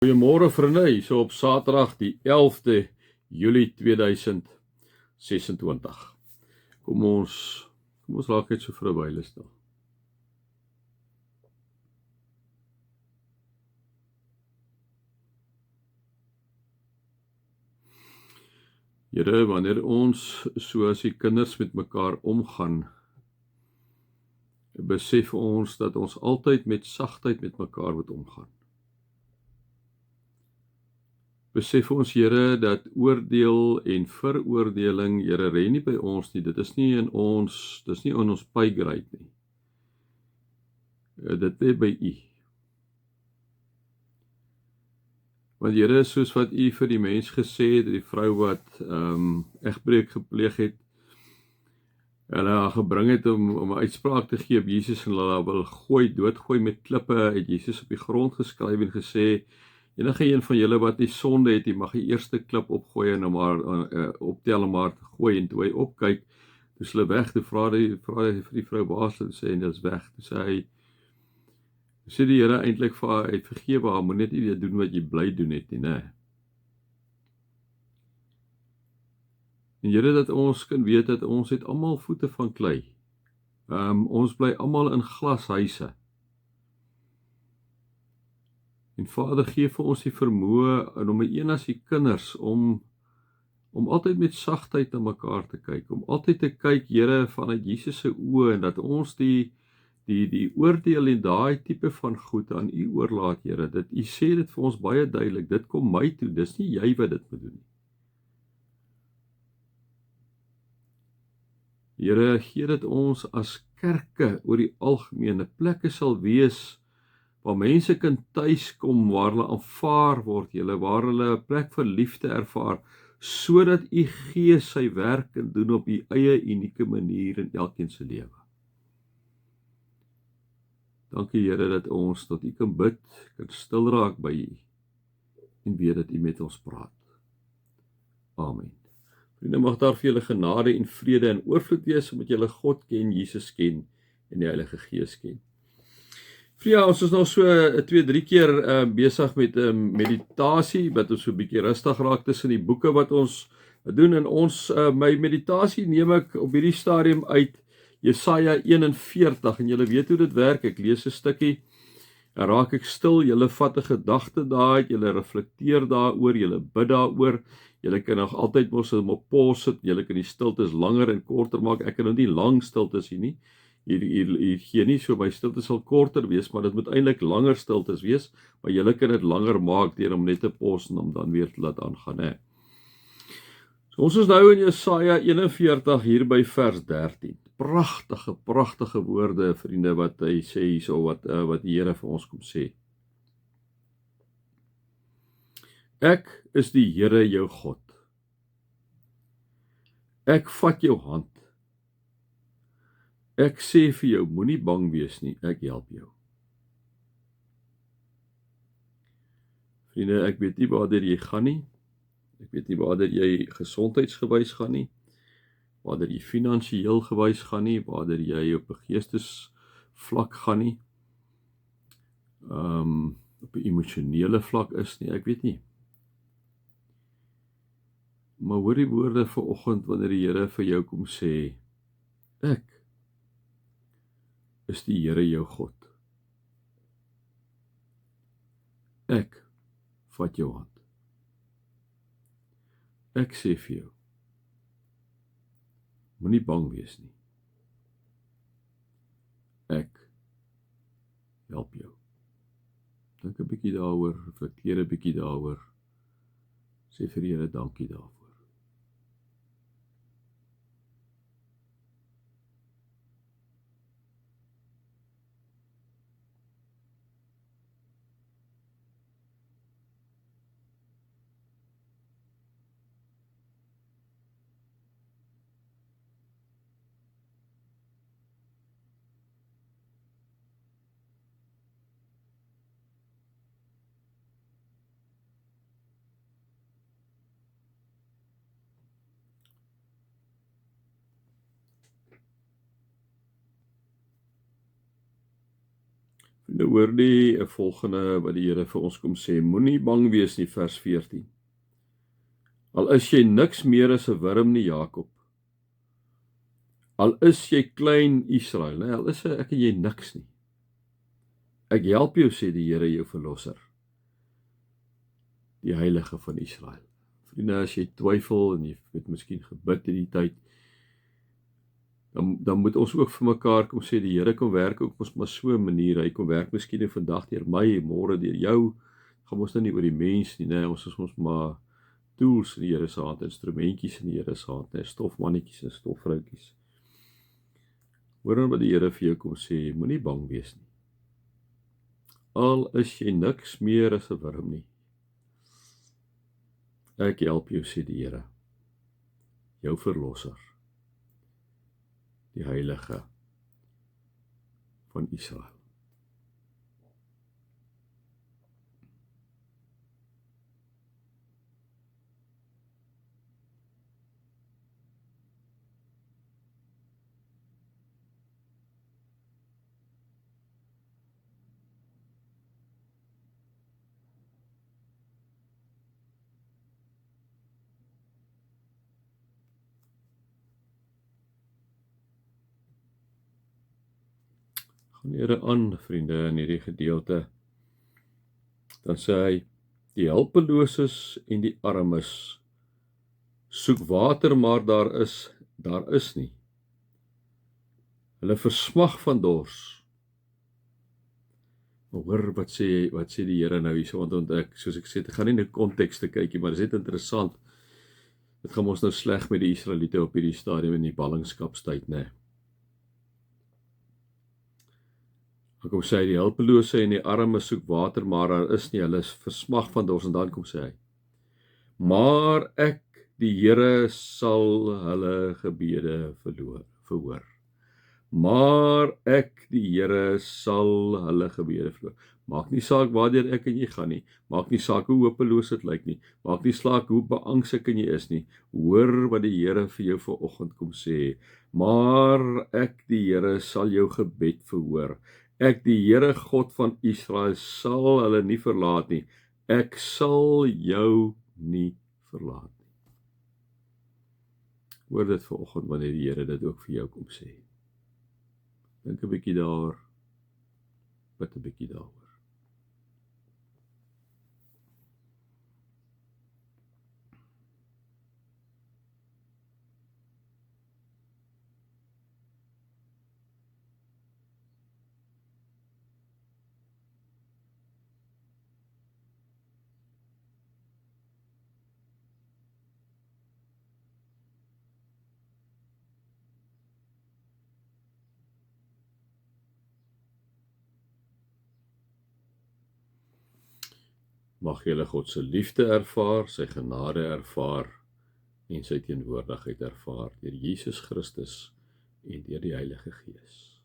Goeiemôre vriende, so op Saterdag die 11de Julie 2026. Kom ons raak net so vir 'n wyle stil. Here, wanneer ons soos die kinders met mekaar omgaan, besef ons dat ons altyd met sagtheid met mekaar moet omgaan. Besef ons, Here, dat oordeel en veroordeling, Here, ren nie by ons nie. Dit is nie in ons paygrade nie. Dit lê by U. Want Here, soos wat U vir die mens gesê het, die vrou wat egbreek gepleeg het, hulle haar gebring het om 'n uitspraak te gee op Jesus en hulle wil doodgooi met klippe, het Jesus op die grond geskryf en gesê, enige een van julle wat nie sonde het, jy mag die eerste klip opgooi en hom maar optel en maar gooi. En toe hy opkyk, toe is hulle weg. Toe vra hy vir die vrou baas en sê, en dit is weg. Toe sê die Here eintlik vir haar, hy vergewe haar, moet net nie weer doen wat jy bly doen het nie, né? En Here, dat ons kan weet dat ons het almal voete van klei. Ons bly almal in glashuise. En Vader, gee vir ons die vermoë en om as die kinders om altyd met sagtheid na mekaar te kyk, om altyd te kyk, Here, vanuit Jesus se oë, en dat ons die oordeel en daai tipe van goed aan U oorlaat, Here. Dit U sê dit vir ons baie duidelik, dit kom my toe, dis nie jy wat dit moet doen nie. Here, gee dat ons as kerke oor die algemene plekke sal wees waar mense kan tuiskom, waar hulle aanvaar word, Here, waar hulle 'n plek vir liefde ervaar, sodat U Gees sy werk kan doen op U eie unieke manier in elkeen se lewe. Dankie, Here, dat ons tot U kan bid, kan stil raak by U en weet dat U met ons praat. Amen. Vriende, mag daar vir julle genade en vrede en oorvloed wees, omdat julle God ken, Jesus ken en die Heilige Gees ken. Vriende, ons is nou so 2-3 keer besig met meditasie, wat ons so 'n bietjie rustig raak tussen die boeke wat ons doen. En my meditasie neem ek op hierdie stadium uit Jesaja 41, en julle weet hoe dit werk. Ek lees 'n stukkie, en raak ek stil, julle vat 'n gedagte daar, julle reflekteer daaroor, julle bid daaroor. Julle kan nog altyd mos op pause sit, julle kan die stiltes langer en korter maak. Ek kan nou nie lang stiltes hier nie. Hier gee nie, so my stilte sal korter wees, maar dit moet eintlik langer stiltes wees, maar julle kan dit langer maak deur om net te pause en om dan weer te laat aangaan, hè. So ons is nou in Jesaja 41 hier by vers 13. Pragtige woorde, vriende, wat hy sê hierso, wat die Here vir ons kom sê. Ek is die Here jou God. Ek vat jou hand. Ek sê vir jou, moenie bang wees nie, ek help jou. Vriende, ek weet nie waartoe jy gaan nie. Ek weet nie waartoe jy gesondheidsgewys gaan nie, waartoe jy finansiëel gewys gaan nie, waartoe jy op 'n geestesvlak gaan nie, op 'n emosionele vlak is nie, ek weet nie. Maar hoor die woorde vanoggend wanneer die Here vir jou kom sê, ek is die Here jou God. Ek vat jou hand. Ek sê vir jou, moenie bang wees nie. Ek help jou. Dink 'n bietjie daaroor, reflekteer 'n bietjie daaroor. Sê vir die Here dankie daarvoor. Nou hoor die 'n volgende wat die Here vir ons kom sê, moenie bang wees nie, vers 14. Al is jy niks meer as 'n wurm nie, Jakob. Al is jy klein Israel, nee, al is ek en jy niks nie. Ek help jou, sê die Here jou verlosser, die Heilige van Israel. Vriende, as jy twyfel en jy het miskien gebid in die tyd, dan moet ons ook vir mekaar kom sê, die Here kom werk ook ons maar so 'n manier, hy kom werk miskien vandag deur my, môre deur jou, gaan ons nou nie oor die mens nie, nee, ons is ons maar tools in die Here se hand, instrumentjies in die Here se hand, nee, stofmannetjies en stofvroutjies. Hoor dan wat die Here vir jou kom sê, moenie bang wees nie. Al is jy niks meer as 'n wurm nie. Ek help jou, sê die Here, jou verlosser, die Heilige van Israel. Gaan Here aan, vriende, in hierdie gedeelte, dan sê hy, die hulpeloses en die armes soek water, maar daar is nie. Hulle versmag van dors. Maar hoor wat sê die Here nou hierso, want soos ek sê, ek gaan nie in 'n konteks te kyk nie, maar dit is net interessant. Dit gaan ons nou sleg met die Israeliete op hierdie stadium in die ballingskapstyd, né? Dan kom sê hy, die hulpelose en die armes soek water, maar daar is nie, hulle is versmag van dors, en dan kom sê hy, maar ek, die Here, sal hulle gebede verhoor. Maar ek, die Here, sal hulle gebede verhoor. Maak nie saak waardeur ek en jy gaan nie, maak nie saak hoe hopeloos dit lyk nie, maak nie saak hoe beangst ek en jy is nie, hoor wat die Here vir jou vanoggend kom sê, maar ek, die Here, sal jou gebed verhoor. Ek, die Here God van Israel, sal hulle nie verlaat nie. Ek sal jou nie verlaat nie. Hoor dit vanoggend wanneer die Here dit ook vir jou kom sê. Dink 'n bietjie daar, bid 'n bietjie daaroor. Mag julle God se liefde ervaar, sy genade ervaar en sy teenwoordigheid ervaar deur Jesus Christus en deur die Heilige Gees.